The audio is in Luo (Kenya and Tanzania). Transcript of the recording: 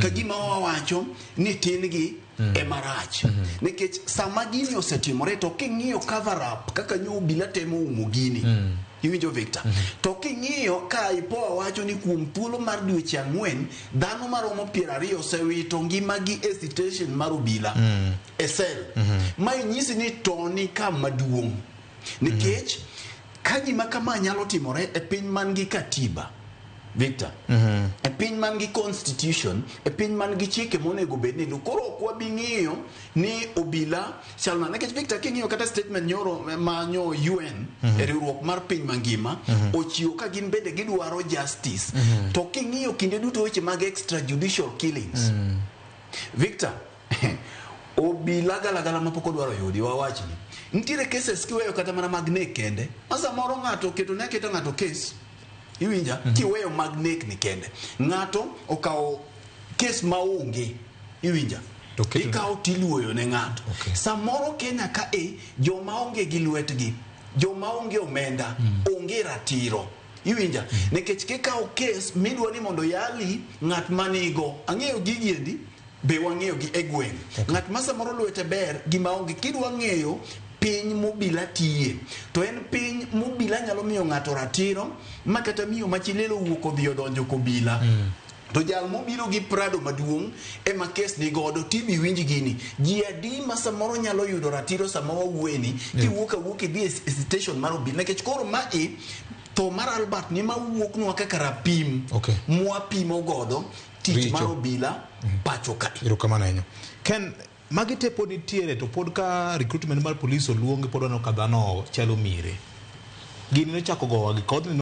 ka gima wawacho ni tin gi emarach nikech sama gini osetimore to king'iyo cover up kaka nyo obila temo umo gini iwinjo Victor to king'iyo ka ipo wacho ni kuom thuolo mar dweche 4 dhano maromo 20 osewito ngimagi e station mar obila e sel ma inyisi ni toni ka maduong' nikech ka gima kama nyalo timore e piny man gi katiba Victor e piny man gi constitution e piny man gi chike monego bedni koro ok wabing'iyo ni obila chalna nikech Victor king'iyo kata statement nyoro manyo UN e riwruok mar piny mangima ochiwo ka gin bende gidwaro justice to king'iyo kinde duto weche mag extrajudicial killings Victor obila galagala mapok odwaro yudi wawachni nitiere cases kiweyo kata mana mag nek kende asa moro ng'ato keto ne keto ng'ato case iwinja kiweyo mag nek ni kende ng'ato okawo case maonge iwinja ikawo tiluoyo ne ng'ato samoro Kenya ka joma onge gi lwetgi joma onge omenda onge ratiro iwinja nikech kikawo case midwa ni mondo yali ng'at manigo ang'eyo gigiendi be wang'eyo gi egweng ng'at ma samoro lwete ber gima onge kidwa ng'eyo piny mobila tiye to en piny mobila nyalo miyo ng'ato ratiro makata miyo machilelo wuok odhi odonjo kobila to jal mobiro gi prado maduong' ema kes ni godo tibi winj gini ji adi ma samoro nyalo yudo ratiro sama wawueni kiwuok awuok idhi e station mar obila nikech koro mai to mar Albert ni mawuok nwa kaka rapim mwapimo godo tich mar obila pacho ka irokamano ahinya Ken magi te pod nitiere to pod ka recruitment mar police oluongi pod aneno ka dhano chalo mire gini nochako gowa gi kodhi